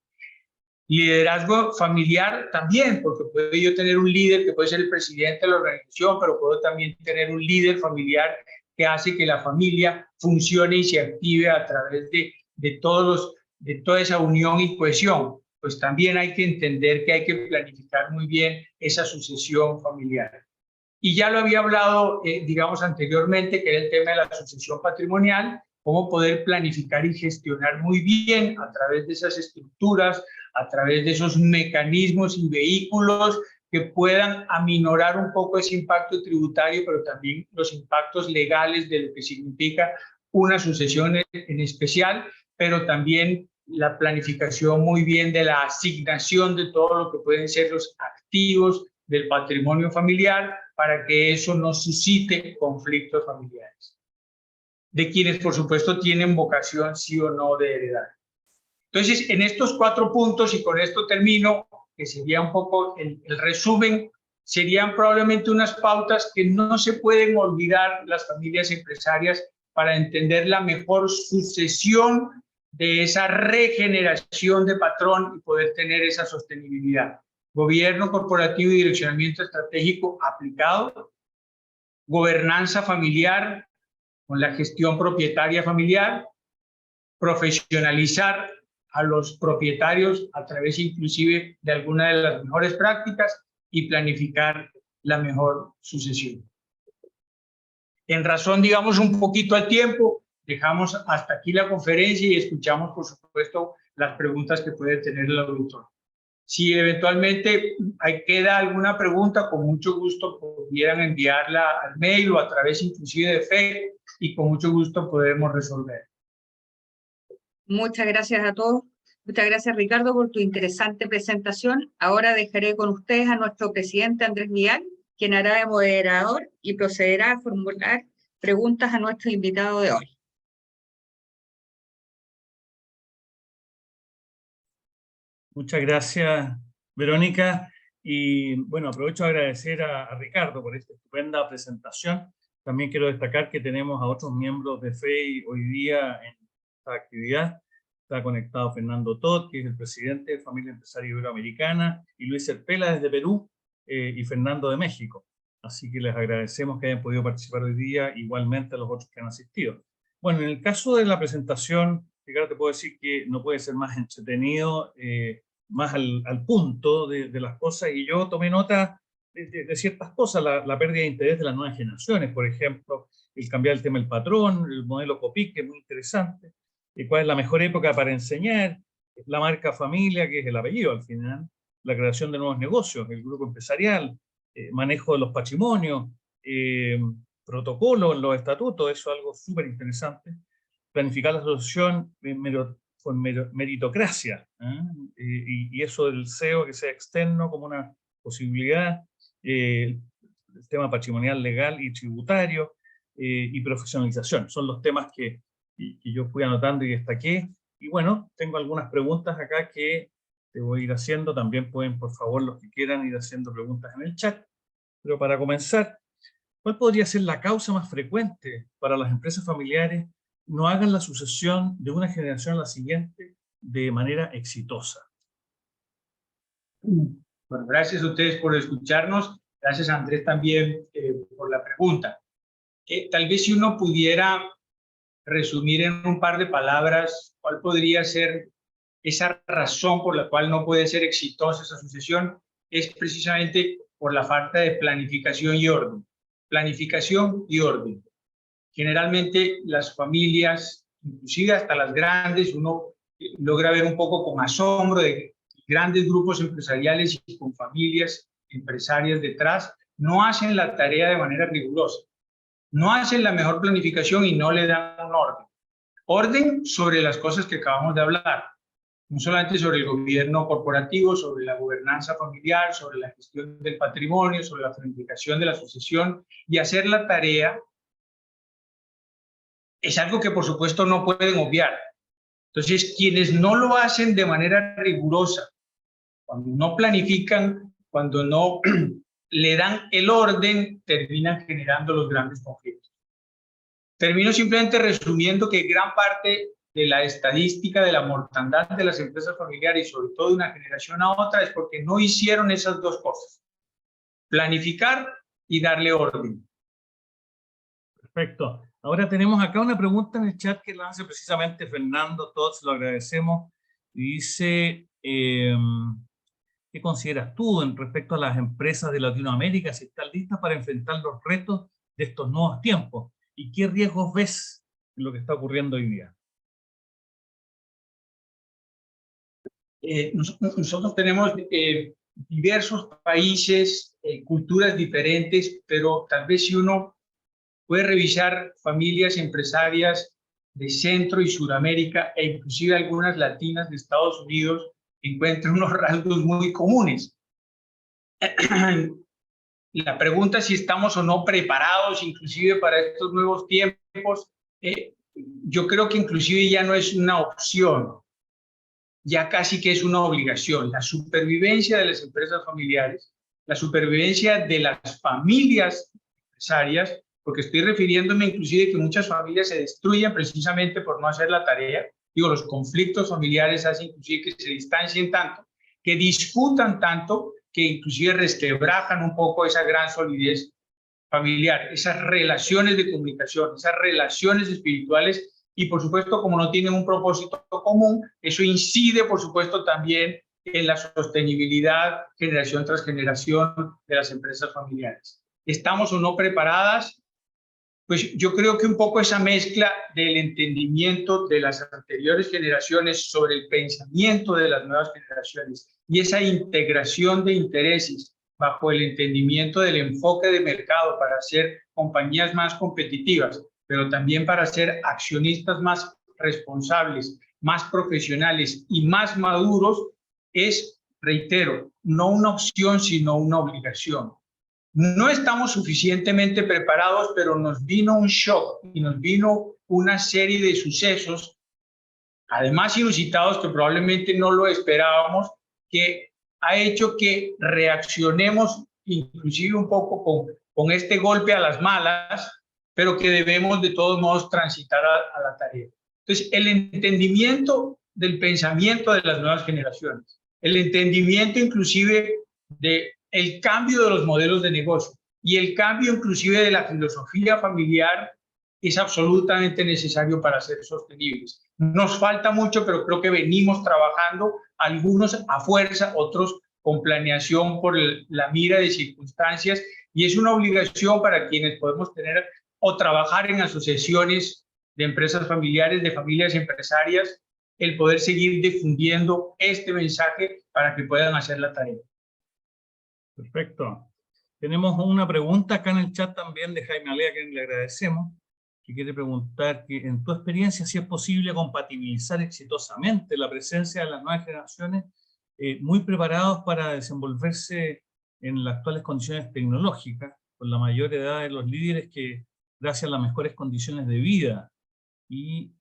Liderazgo familiar también, porque puedo yo tener un líder que puede ser el presidente de la organización, pero puedo también tener un líder familiar que hace que la familia funcione y se active a través de toda esa unión y cohesión. Pues también hay que entender que hay que planificar muy bien esa sucesión familiar. Y ya lo había hablado, digamos, anteriormente, que era el tema de la sucesión patrimonial, cómo poder planificar y gestionar muy bien a través de esas estructuras, a través de esos mecanismos y vehículos que puedan aminorar un poco ese impacto tributario, pero también los impactos legales de lo que significa una sucesión en especial, pero también la planificación muy bien de la asignación de todo lo que pueden ser los activos del patrimonio familiar para que eso no suscite conflictos familiares, de quienes por supuesto tienen vocación sí o no de heredar. Entonces, en estos 4 puntos, y con esto termino, que sería un poco el resumen, serían probablemente unas pautas que no se pueden olvidar las familias empresarias para entender la mejor sucesión de esa regeneración de patrón y poder tener esa sostenibilidad. Gobierno corporativo y direccionamiento estratégico aplicado, gobernanza familiar con la gestión propietaria familiar, profesionalizar a los propietarios a través inclusive de alguna de las mejores prácticas y planificar la mejor sucesión. En razón, digamos, un poquito al tiempo, dejamos hasta aquí la conferencia y escuchamos, por supuesto, las preguntas que puede tener el auditor. Si eventualmente queda alguna pregunta, con mucho gusto pudieran enviarla al mail o a través inclusive de Facebook y con mucho gusto podemos resolver. Muchas gracias a todos. Muchas gracias, Ricardo, por tu interesante presentación. Ahora dejaré con ustedes a nuestro presidente Andrés Vidal, quien hará de moderador y procederá a formular preguntas a nuestro invitado de hoy. Muchas gracias, Verónica. Y bueno, aprovecho a agradecer a Ricardo por esta estupenda presentación. También quiero destacar que tenemos a otros miembros de FEI hoy día en esta actividad. Está conectado Fernando Todd, que es el presidente de Familia Empresaria Iberoamericana, y Luis Herpela desde Perú, y Fernando de México. Así que les agradecemos que hayan podido participar hoy día, igualmente a los otros que han asistido. Bueno, en el caso de la presentación, Ricardo, te puedo decir que no puede ser más entretenido, más al punto de las cosas, y yo tomé nota de ciertas cosas, la pérdida de interés de las nuevas generaciones, por ejemplo, el cambiar el tema del patrón, el modelo COPIC, que es muy interesante, cuál es la mejor época para enseñar, la marca familia, que es el apellido al final, la creación de nuevos negocios, el grupo empresarial, manejo de los patrimonios, protocolo en los estatutos, eso es algo súper interesante. Planificar la asociación con meritocracia, y eso del CEO que sea externo como una posibilidad, el tema patrimonial, legal y tributario, y profesionalización. Son los temas que yo fui anotando y destaqué. Y bueno, tengo algunas preguntas acá que te voy a ir haciendo. También pueden, por favor, los que quieran ir haciendo preguntas en el chat. Pero para comenzar, ¿cuál podría ser la causa más frecuente para las empresas familiares no hagan la sucesión de una generación a la siguiente de manera exitosa? Bueno, gracias a ustedes por escucharnos. Gracias, Andrés, también por la pregunta. Tal vez si uno pudiera resumir en un par de palabras cuál podría ser esa razón por la cual no puede ser exitosa esa sucesión, es precisamente por la falta de planificación y orden. Planificación y orden. Generalmente las familias, inclusive hasta las grandes, uno logra ver un poco con asombro de grandes grupos empresariales y con familias empresarias detrás, no hacen la tarea de manera rigurosa. No hacen la mejor planificación y no le dan un orden. Orden sobre las cosas que acabamos de hablar. No solamente sobre el gobierno corporativo, sobre la gobernanza familiar, sobre la gestión del patrimonio, sobre la planificación de la sucesión, y hacer la tarea es algo que por supuesto no pueden obviar. Entonces, quienes no lo hacen de manera rigurosa, cuando no planifican, cuando no le dan el orden, terminan generando los grandes conflictos. Termino simplemente resumiendo que gran parte de la estadística de la mortandad de las empresas familiares, y sobre todo de una generación a otra, es porque no hicieron esas dos cosas: planificar y darle orden. Perfecto. Ahora tenemos acá una pregunta en el chat que la hace precisamente Fernando, todos lo agradecemos, y dice, ¿qué consideras tú en respecto a las empresas de Latinoamérica, si están listas para enfrentar los retos de estos nuevos tiempos? ¿Y qué riesgos ves en lo que está ocurriendo hoy día? Nosotros tenemos diversos países, culturas diferentes, pero tal vez si uno puede revisar familias empresarias de Centro y Suramérica e inclusive algunas latinas de Estados Unidos, encuentra unos rasgos muy comunes. La pregunta si estamos o no preparados inclusive para estos nuevos tiempos, yo creo que inclusive ya no es una opción, ya casi que es una obligación. La supervivencia de las empresas familiares, la supervivencia de las familias empresarias, porque estoy refiriéndome inclusive que muchas familias se destruyen precisamente por no hacer la tarea. Digo, los conflictos familiares hacen inclusive que se distancien tanto, que discutan tanto, que inclusive resquebrajan un poco esa gran solidez familiar, esas relaciones de comunicación, esas relaciones espirituales. Y por supuesto, como no tienen un propósito común, eso incide por supuesto también en la sostenibilidad generación tras generación de las empresas familiares. ¿Estamos o no preparadas? Pues yo creo que un poco esa mezcla del entendimiento de las anteriores generaciones sobre el pensamiento de las nuevas generaciones y esa integración de intereses bajo el entendimiento del enfoque de mercado para hacer compañías más competitivas, pero también para ser accionistas más responsables, más profesionales y más maduros, es, reitero, no una opción, sino una obligación. No estamos suficientemente preparados, pero nos vino un shock y nos vino una serie de sucesos, además inusitados, que probablemente no lo esperábamos, que ha hecho que reaccionemos inclusive un poco con este golpe a las malas, pero que debemos de todos modos transitar a la tarea. Entonces, el entendimiento del pensamiento de las nuevas generaciones, el entendimiento inclusive del cambio de los modelos de negocio. y el cambio inclusive de la filosofía familiar es absolutamente necesario para ser sostenibles. Nos falta mucho, pero creo que venimos trabajando, algunos a fuerza, otros con planeación por la mira de circunstancias, y es una obligación para quienes podemos tener o trabajar en asociaciones de empresas familiares, de familias empresarias, el poder seguir difundiendo este mensaje para que puedan hacer la tarea. Perfecto. Tenemos una pregunta acá en el chat también de Jaime Alea, a quien le agradecemos, que quiere preguntar que en tu experiencia si es posible compatibilizar exitosamente la presencia de las nuevas generaciones muy preparados para desenvolverse en las actuales condiciones tecnológicas, con la mayor edad de los líderes que gracias a las mejores condiciones de vida y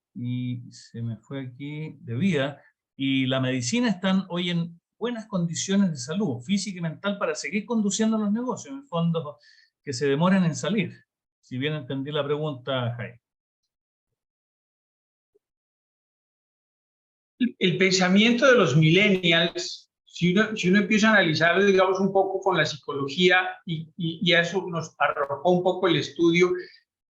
se me fue aquí, de vida, y la medicina están hoy en buenas condiciones de salud, física y mental, para seguir conduciendo los negocios, en el fondo, que se demoren en salir. Si bien entendí la pregunta, Jaime. El pensamiento de los millennials, si uno empieza a analizarlo, digamos, un poco con la psicología, y a eso nos arrojó un poco el estudio,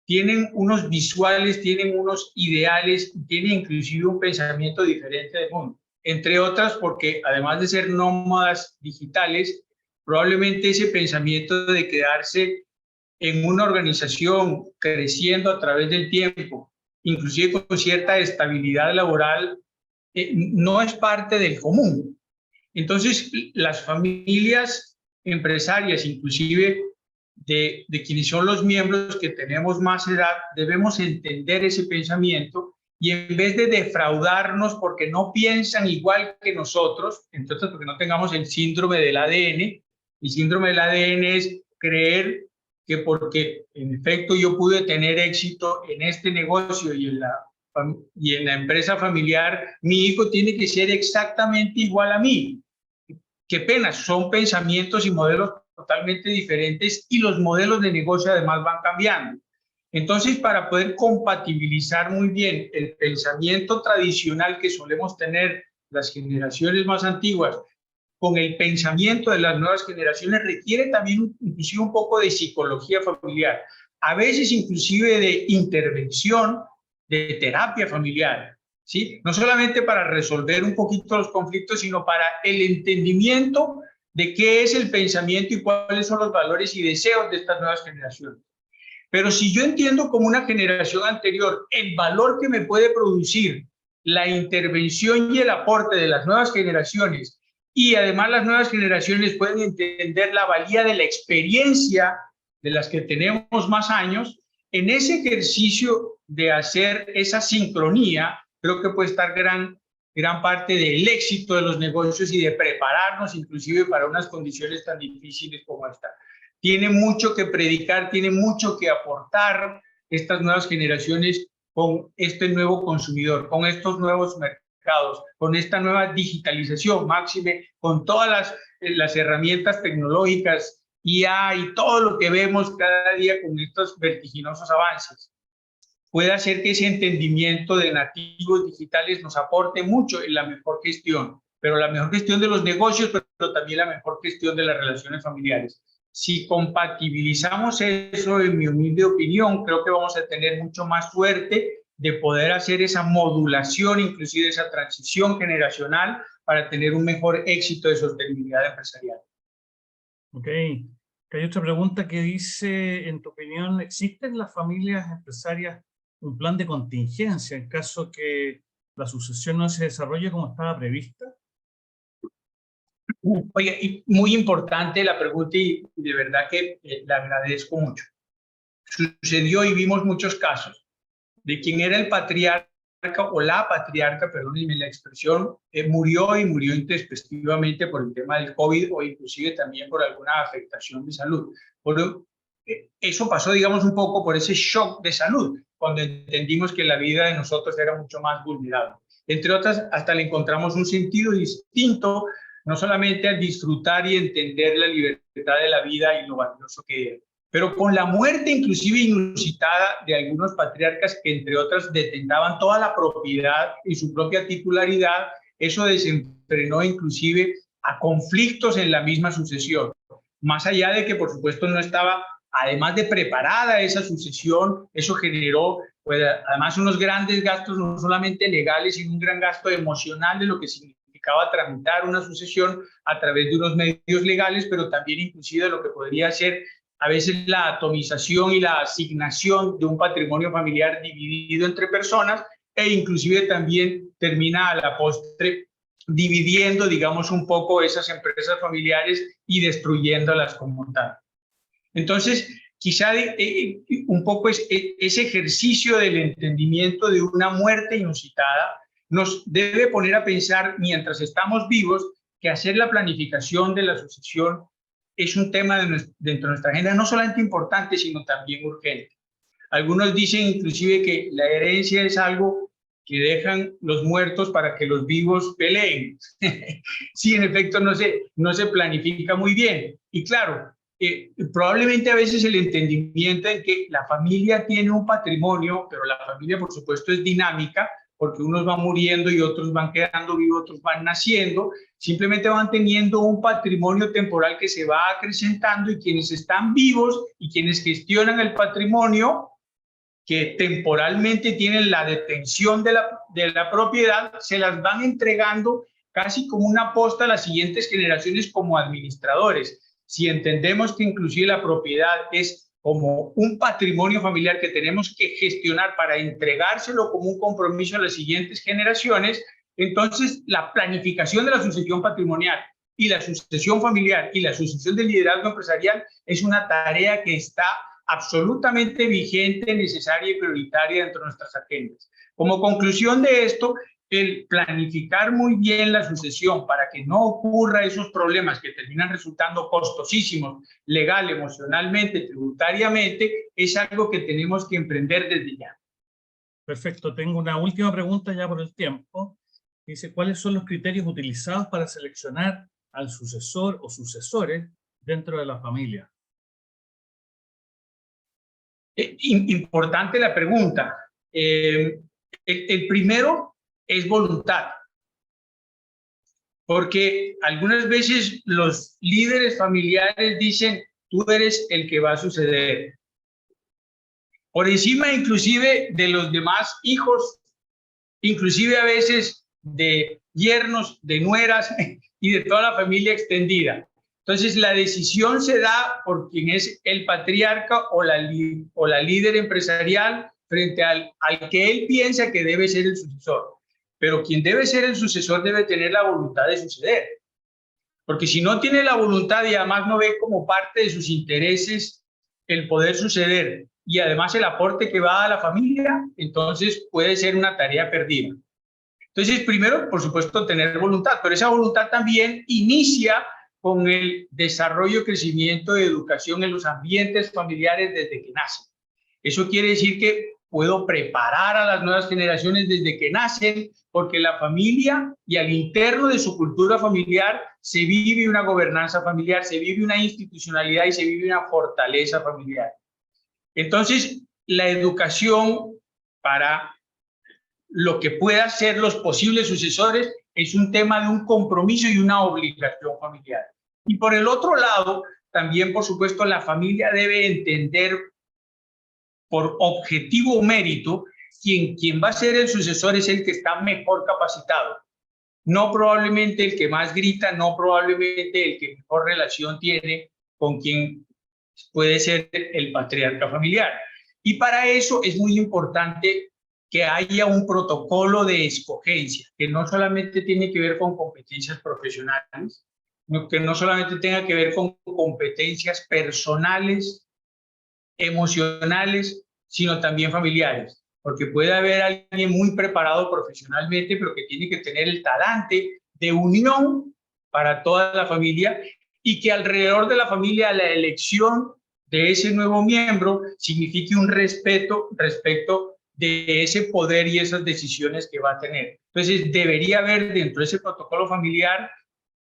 tienen unos visuales, tienen unos ideales, tienen inclusive un pensamiento diferente del mundo. Entre otras, porque además de ser nómadas digitales, probablemente ese pensamiento de quedarse en una organización creciendo a través del tiempo, inclusive con cierta estabilidad laboral, no es parte del común. Entonces, las familias empresarias, inclusive de quienes son los miembros que tenemos más edad, debemos entender ese pensamiento y en vez de defraudarnos porque no piensan igual que nosotros, entonces porque no tengamos el síndrome del ADN. El síndrome del ADN es creer que porque en efecto yo pude tener éxito en este negocio y en la empresa familiar, mi hijo tiene que ser exactamente igual a mí. Qué pena, son pensamientos y modelos totalmente diferentes y los modelos de negocio además van cambiando. Entonces, para poder compatibilizar muy bien el pensamiento tradicional que solemos tener las generaciones más antiguas con el pensamiento de las nuevas generaciones, requiere también inclusive un poco de psicología familiar, a veces inclusive de intervención, de terapia familiar, ¿sí? No solamente para resolver un poquito los conflictos, sino para el entendimiento de qué es el pensamiento y cuáles son los valores y deseos de estas nuevas generaciones. Pero si yo entiendo como una generación anterior el valor que me puede producir la intervención y el aporte de las nuevas generaciones, y además las nuevas generaciones pueden entender la valía de la experiencia de las que tenemos más años, en ese ejercicio de hacer esa sincronía, creo que puede estar gran parte del éxito de los negocios y de prepararnos inclusive para unas condiciones tan difíciles como esta. Tiene mucho que predicar, tiene mucho que aportar estas nuevas generaciones con este nuevo consumidor, con estos nuevos mercados, con esta nueva digitalización, máxime, con todas las herramientas tecnológicas, IA y todo lo que vemos cada día con estos vertiginosos avances. Puede hacer que ese entendimiento de nativos digitales nos aporte mucho en la mejor gestión, pero la mejor gestión de los negocios, pero también la mejor gestión de las relaciones familiares. Si compatibilizamos eso, en mi humilde opinión, creo que vamos a tener mucho más suerte de poder hacer esa modulación, inclusive esa transición generacional, para tener un mejor éxito de sostenibilidad empresarial. Ok. Hay otra pregunta que dice, en tu opinión, ¿existe en las familias empresarias un plan de contingencia en caso que la sucesión no se desarrolle como estaba prevista? Oye, y muy importante la pregunta y de verdad que la agradezco mucho. Sucedió y vimos muchos casos de quien era el patriarca o la patriarca, perdónenme la expresión, murió y murió intempestivamente por el tema del COVID o inclusive también por alguna afectación de salud. Eso pasó, digamos, un poco por ese shock de salud, cuando entendimos que la vida de nosotros era mucho más vulnerable. Entre otras, hasta le encontramos un sentido distinto, no solamente a disfrutar y entender la libertad de la vida y lo valioso que es, pero con la muerte inclusive inusitada de algunos patriarcas que, entre otras, detentaban toda la propiedad y su propia titularidad, eso desenfrenó inclusive a conflictos en la misma sucesión. Más allá de que, por supuesto, no estaba además de preparada esa sucesión, eso generó pues, además unos grandes gastos, no solamente legales, sino un gran gasto emocional de lo que significaba tramitar una sucesión a través de unos medios legales, pero también inclusive de lo que podría ser a veces la atomización y la asignación de un patrimonio familiar dividido entre personas, e inclusive también termina a la postre dividiendo, digamos, un poco esas empresas familiares y destruyéndolas como tal. Entonces, quizá un poco ese ejercicio del entendimiento de una muerte inusitada nos debe poner a pensar, mientras estamos vivos, que hacer la planificación de la sucesión es un tema dentro de nuestra agenda no solamente importante, sino también urgente. Algunos dicen inclusive que la herencia es algo que dejan los muertos para que los vivos peleen. Sí, en efecto, no se planifica muy bien. Y claro, probablemente a veces el entendimiento en que la familia tiene un patrimonio, pero la familia por supuesto es dinámica, porque unos van muriendo y otros van quedando vivos, otros van naciendo, simplemente van teniendo un patrimonio temporal que se va acrecentando, y quienes están vivos y quienes gestionan el patrimonio, que temporalmente tienen la detención de la propiedad, se las van entregando casi como una posta a las siguientes generaciones como administradores. Si entendemos que inclusive la propiedad es como un patrimonio familiar que tenemos que gestionar para entregárselo como un compromiso a las siguientes generaciones, entonces la planificación de la sucesión patrimonial y la sucesión familiar y la sucesión del liderazgo empresarial es una tarea que está absolutamente vigente, necesaria y prioritaria dentro de nuestras agendas. Como conclusión de esto, el planificar muy bien la sucesión para que no ocurra esos problemas que terminan resultando costosísimos legal, emocionalmente, tributariamente, es algo que tenemos que emprender desde ya. Perfecto. Tengo una última pregunta ya por el tiempo. Dice, ¿cuáles son los criterios utilizados para seleccionar al sucesor o sucesores dentro de la familia? Importante la pregunta. El primero es voluntad, porque algunas veces los líderes familiares dicen, tú eres el que va a suceder, por encima inclusive de los demás hijos, inclusive a veces de yernos, de nueras y de toda la familia extendida. Entonces, la decisión se da por quien es el patriarca o la líder empresarial frente al que él piensa que debe ser el sucesor. Pero quien debe ser el sucesor debe tener la voluntad de suceder. Porque si no tiene la voluntad y además no ve como parte de sus intereses el poder suceder y además el aporte que va a la familia, entonces puede ser una tarea perdida. Entonces, primero, por supuesto, tener voluntad, pero esa voluntad también inicia con el desarrollo y crecimiento de educación en los ambientes familiares desde que nacen. Eso quiere decir que puedo preparar a las nuevas generaciones desde que nacen, porque la familia y al interno de su cultura familiar se vive una gobernanza familiar, se vive una institucionalidad y se vive una fortaleza familiar. Entonces, la educación para lo que puedan ser los posibles sucesores es un tema de un compromiso y una obligación familiar. Y por el otro lado, también, por supuesto, la familia debe entender por objetivo o mérito quien va a ser el sucesor es el que está mejor capacitado. No probablemente el que más grita, no probablemente el que mejor relación tiene con quien puede ser el patriarca familiar. Y para eso es muy importante que haya un protocolo de escogencia, que no solamente tiene que ver con competencias profesionales, que no solamente tenga que ver con competencias personales, emocionales, sino también familiares, porque puede haber alguien muy preparado profesionalmente, pero que tiene que tener el talante de unión para toda la familia, y que alrededor de la familia la elección de ese nuevo miembro signifique un respeto respecto de ese poder y esas decisiones que va a tener. Entonces, debería haber dentro de ese protocolo familiar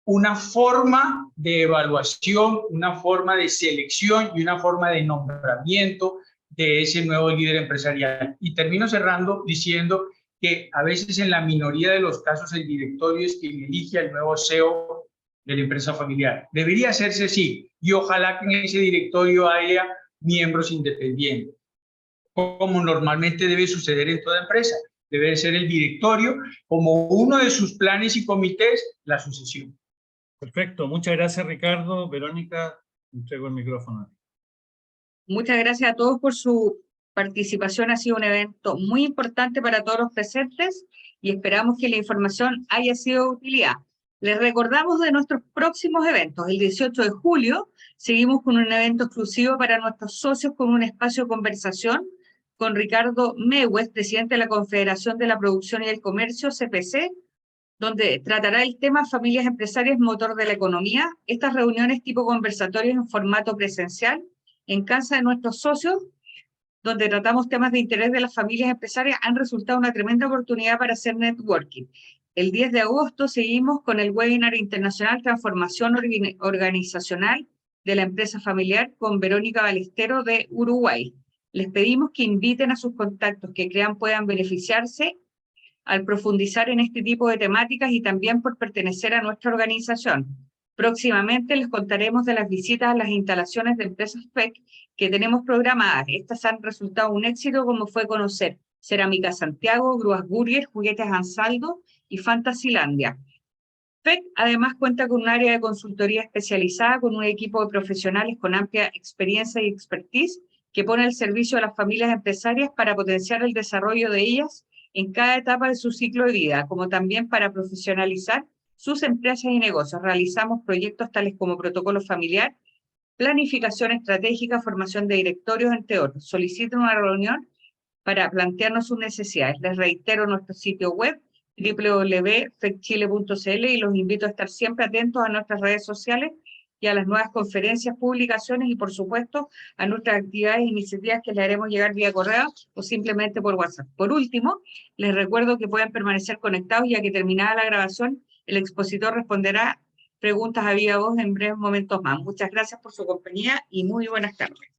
una forma de evaluación, una forma de selección y una forma de nombramiento de ese nuevo líder empresarial. Y termino cerrando diciendo que a veces en la minoría de los casos el directorio es quien elige al nuevo CEO de la empresa familiar. Debería hacerse así, y ojalá que en ese directorio haya miembros independientes, como normalmente debe suceder en toda empresa. Debe ser el directorio como uno de sus planes y comités la sucesión. Perfecto, muchas gracias Ricardo. Verónica, entrego el micrófono. Muchas gracias a todos por su participación. Ha sido un evento muy importante para todos los presentes y esperamos que la información haya sido de utilidad. Les recordamos de nuestros próximos eventos. El 18 de julio seguimos con un evento exclusivo para nuestros socios con un espacio de conversación con Ricardo Mewes, presidente de la Confederación de la Producción y el Comercio, CPC, donde tratará el tema Familias Empresarias, motor de la economía. Estas reuniones tipo conversatorios en formato presencial en casa de nuestros socios, donde tratamos temas de interés de las familias empresarias, han resultado una tremenda oportunidad para hacer networking. El 10 de agosto seguimos con el webinar internacional Transformación Organizacional de la Empresa Familiar con Verónica Balestero de Uruguay. Les pedimos que inviten a sus contactos que crean puedan beneficiarse al profundizar en este tipo de temáticas y también por pertenecer a nuestra organización. Próximamente les contaremos de las visitas a las instalaciones de empresas FEC que tenemos programadas. Estas han resultado un éxito, como fue conocer Cerámica Santiago, Grúas Burger, Juguetes Ansaldo y Fantasylandia. FEC además cuenta con un área de consultoría especializada con un equipo de profesionales con amplia experiencia y expertise que pone al servicio de las familias empresarias para potenciar el desarrollo de ellas en cada etapa de su ciclo de vida, como también para profesionalizar sus empresas y negocios. Realizamos proyectos tales como protocolo familiar, planificación estratégica, formación de directorios, entre otros. Soliciten una reunión para plantearnos sus necesidades. Les reitero nuestro sitio web www.fecchile.cl y los invito a estar siempre atentos a nuestras redes sociales y a las nuevas conferencias, publicaciones y, por supuesto, a nuestras actividades e iniciativas que les haremos llegar vía correo o simplemente por WhatsApp. Por último, les recuerdo que pueden permanecer conectados ya que terminada la grabación, el expositor responderá preguntas a viva voz en breves momentos más. Muchas gracias por su compañía y muy buenas tardes.